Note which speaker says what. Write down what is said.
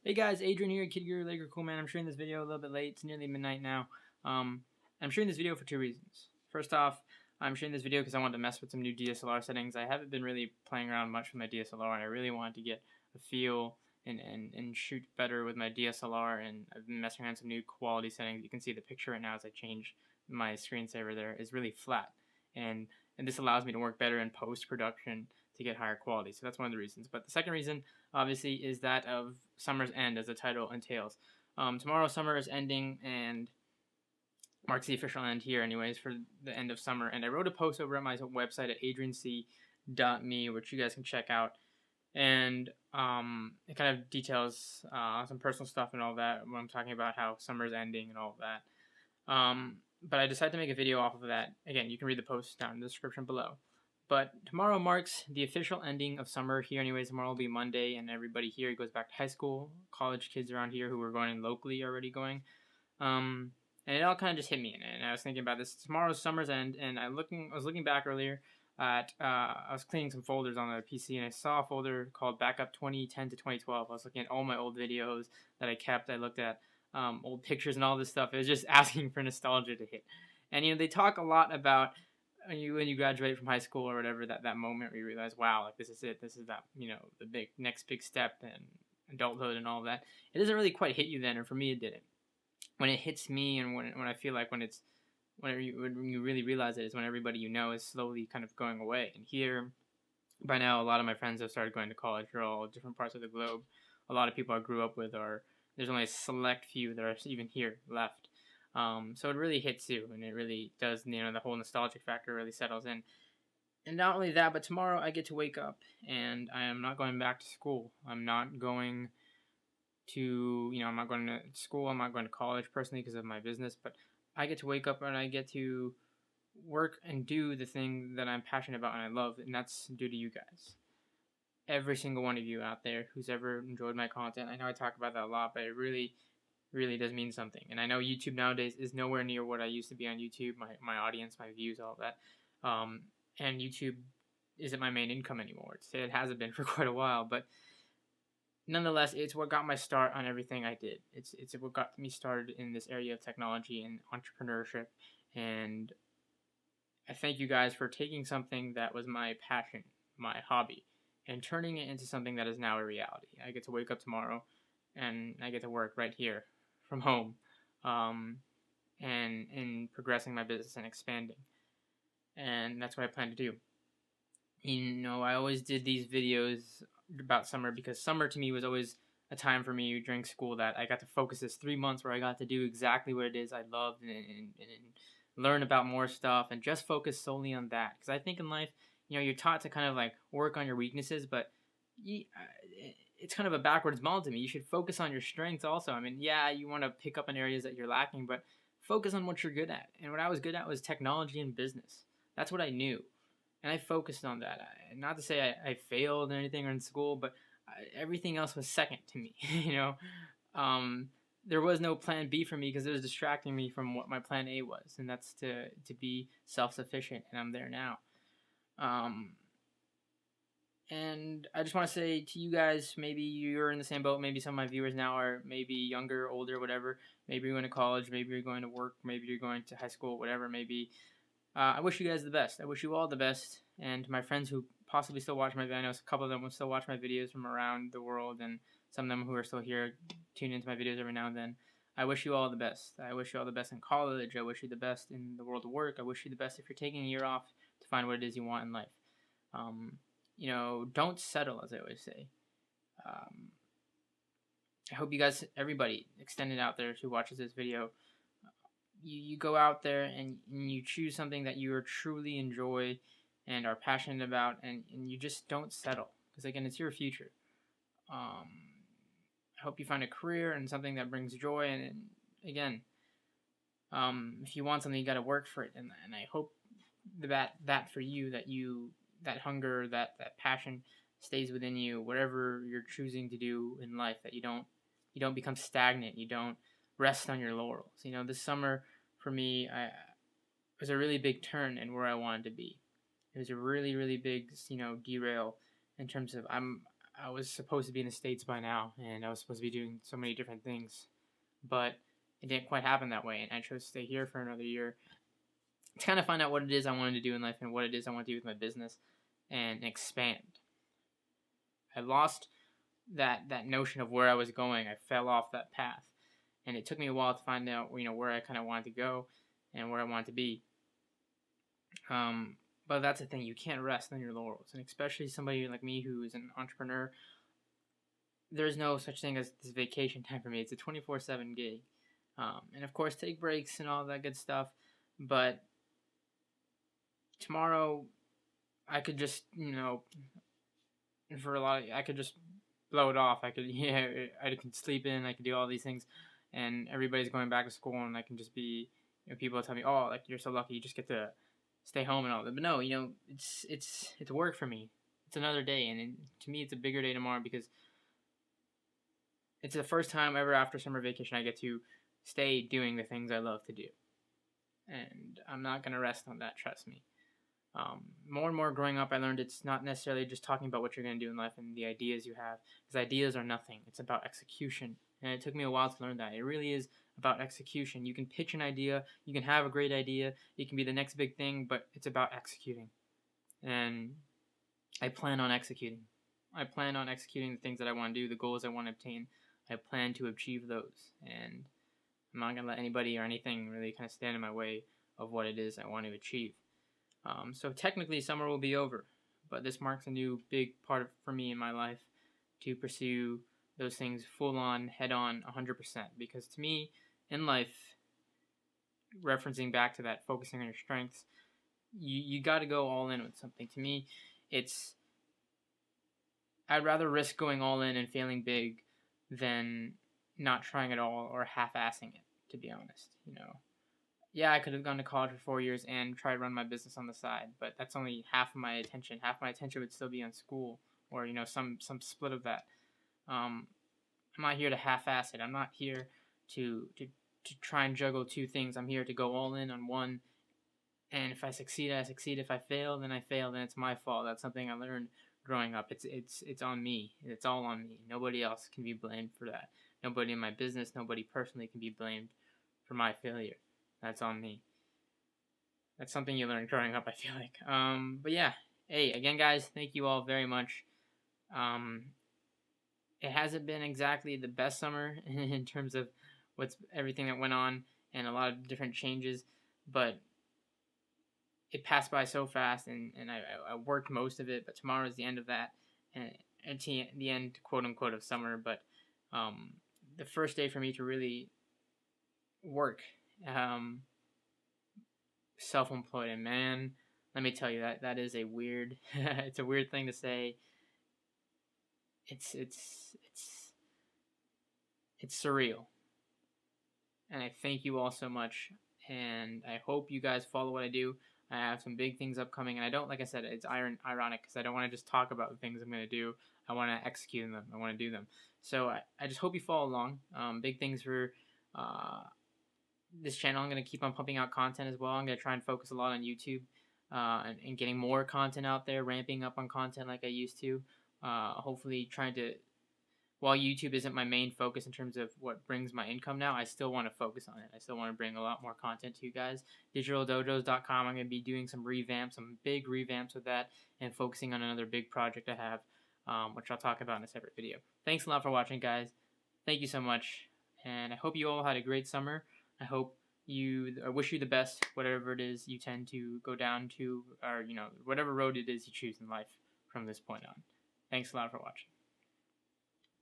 Speaker 1: Hey guys, Adrian here, Kid Guru Laker Cool Man. I'm shooting this video a little bit late. It's nearly midnight now. I'm shooting this video for two reasons. First off, I'm shooting this video because I wanted to mess with some new DSLR settings. I haven't been really playing around much with my DSLR, and I really wanted to get a feel and shoot better with my DSLR, and I've been messing around with some new quality settings. You can see the picture right now as I change my screensaver there is really flat, and this allows me to work better in post-production to get higher quality. So that's one of the reasons. But the second reason, obviously, is that of summer's end, as the title entails. Tomorrow, summer is ending, and marks the official end here, anyways, for the end of summer. And I wrote a post over at my website at adrianc.me, which you guys can check out. And it kind of details some personal stuff and all that when I'm talking about how summer's ending and all of that. But I decided to make a video off of that. Again, you can read the post down in the description below. But tomorrow marks the official ending of summer here. Anyways, tomorrow will be Monday, and everybody here goes back to high school. College kids around here who are going locally already going. And it all kind of just hit me, and I was thinking about this. Tomorrow's summer's end, and I was looking back earlier at I was cleaning some folders on the PC, and I saw a folder called Backup 2010 to 2012. I was looking at all my old videos that I kept. I looked at old pictures and all this stuff. It was just asking for nostalgia to hit. And they talk a lot about when you graduate from high school or whatever, that moment where you realize, wow, like this is it. This is that the next big step in adulthood and all that. It doesn't really quite hit you then, or for me, it didn't. When it hits me, and when I feel like when you really realize it, is when everybody is slowly kind of going away. And here, by now, a lot of my friends have started going to college. They're all different parts of the globe. A lot of people I grew up with there's only a select few that are even here left. So it really hits you, and it really does, the whole nostalgic factor really settles in. And not only that, but tomorrow I get to wake up, and I am not going back to school. I'm not going to, I'm not going to school, I'm not going to college personally because of my business, but I get to wake up and I get to work and do the thing that I'm passionate about and I love, and that's due to you guys. Every single one of you out there who's ever enjoyed my content. I know I talk about that a lot, but it really does mean something. And I know YouTube nowadays is nowhere near what I used to be on YouTube, my audience, my views, all that. And YouTube isn't my main income anymore. It hasn't been for quite a while, but nonetheless, it's what got my start on everything I did. It's what got me started in this area of technology and entrepreneurship. And I thank you guys for taking something that was my passion, my hobby, and turning it into something that is now a reality. I get to wake up tomorrow, and I get to work right here from home, and in progressing my business and expanding. And that's what I plan to do. I always did these videos about summer because summer to me was always a time for me during school that I got to focus this 3 months where I got to do exactly what it is I loved and learn about more stuff and just focus solely on that. Because I think in life, you're taught to kind of like work on your weaknesses, but it's kind of a backwards model to me. You should focus on your strengths also. I mean, yeah, you want to pick up in areas that you're lacking, but focus on what you're good at. And what I was good at was technology and business. That's what I knew. And I focused on that. Not to say I failed or anything in school, but everything else was second to me. There was no plan B for me because it was distracting me from what my plan A was, and that's to be self-sufficient, and I'm there now. And I just want to say to you guys, maybe you're in the same boat. Maybe some of my viewers now are maybe younger, older, whatever. Maybe you're going to college. Maybe you're going to work. Maybe you're going to high school, whatever. Maybe. I wish you guys the best. I wish you all the best. And to my friends who possibly still watch my videos, I know a couple of them will still watch my videos from around the world, and some of them who are still here tune into my videos every now and then. I wish you all the best. I wish you all the best in college. I wish you the best in the world of work. I wish you the best if you're taking a year off to find what it is you want in life. Don't settle, as I always say. I hope you guys, everybody extended out there who watches this video, you go out there and you choose something that you truly enjoy and are passionate about, and you just don't settle, because again, it's your future. I hope you find a career and something that brings joy, and again, if you want something, you got to work for it, and I hope that for you, that hunger, that passion stays within you, whatever you're choosing to do in life, that you don't become stagnant, you don't rest on your laurels. This summer for me, it was a really big turn in where I wanted to be. It was a really, really big, derail in terms of I was supposed to be in the States by now, and I was supposed to be doing so many different things, but it didn't quite happen that way, and I chose to stay here for another year to kind of find out what it is I wanted to do in life and what it is I want to do with my business and expand. I lost that notion of where I was going. I fell off that path, and it took me a while to find out where I kind of wanted to go and where I wanted to be. But that's the thing, you can't rest on your laurels, and especially somebody like me who is an entrepreneur. There's no such thing as this vacation time for me. It's a 24/7 gig, and of course take breaks and all that good stuff. But tomorrow, I could just I could just blow it off. I could I could sleep in. I could do all these things, and everybody's going back to school, and I can just be. People tell me, "Oh, like you're so lucky, you just get to stay home and all that." But no, it's work for me. It's another day, and to me, it's a bigger day tomorrow because it's the first time ever after summer vacation I get to stay doing the things I love to do, and I'm not gonna rest on that. Trust me. More and more growing up, I learned it's not necessarily just talking about what you're going to do in life and the ideas you have, because ideas are nothing. It's about execution. And it took me a while to learn that. It really is about execution. You can pitch an idea, you can have a great idea, it can be the next big thing, but it's about executing. And I plan on executing. I plan on executing the things that I want to do, the goals I want to obtain. I plan to achieve those. And I'm not going to let anybody or anything really kind of stand in my way of what it is I want to achieve. So technically summer will be over, but this marks a new big part for me in my life to pursue those things full on, head on, 100%. Because to me, in life, referencing back to that, focusing on your strengths, you got to go all in with something. To me, I'd rather risk going all in and failing big than not trying at all or half-assing it, to be honest, Yeah, I could have gone to college for 4 years and tried to run my business on the side, but that's only half of my attention. Half my attention would still be on school or, some split of that. I'm not here to half-ass it. I'm not here to try and juggle two things. I'm here to go all in on one, and if I succeed, I succeed. If I fail, then I fail. Then it's my fault. That's something I learned growing up. It's on me. It's all on me. Nobody else can be blamed for that. Nobody in my business, nobody personally can be blamed for my failure. That's on me. That's something you learn growing up, I feel like. But yeah, hey, again, guys, thank you all very much. It hasn't been exactly the best summer in terms of everything that went on and a lot of different changes, but it passed by so fast, and I worked most of it. But tomorrow is the end of that, and the end, quote unquote, of summer. But the first day for me to really work. Self-employed, and man, let me tell you, that is a weird it's a weird thing to say. It's surreal, and I thank you all so much, and I hope you guys follow what I do. I have some big things upcoming, and I don't, like I said, it's ironic because I don't want to just talk about the things I'm going to do. I want to execute them. I want to do them. So I just hope you follow along. Big things for this channel. I'm going to keep on pumping out content as well. I'm going to try and focus a lot on YouTube and getting more content out there, ramping up on content like I used to. Hopefully trying to, while YouTube isn't my main focus in terms of what brings my income now, I still want to focus on it. I still want to bring a lot more content to you guys. DigitalDojos.com, I'm going to be doing some big revamps with that, and focusing on another big project I have, which I'll talk about in a separate video. Thanks a lot for watching, guys. Thank you so much, and I hope you all had a great summer. I wish you the best, whatever it is you tend to go down to, or, whatever road it is you choose in life from this point on. Thanks a lot for watching.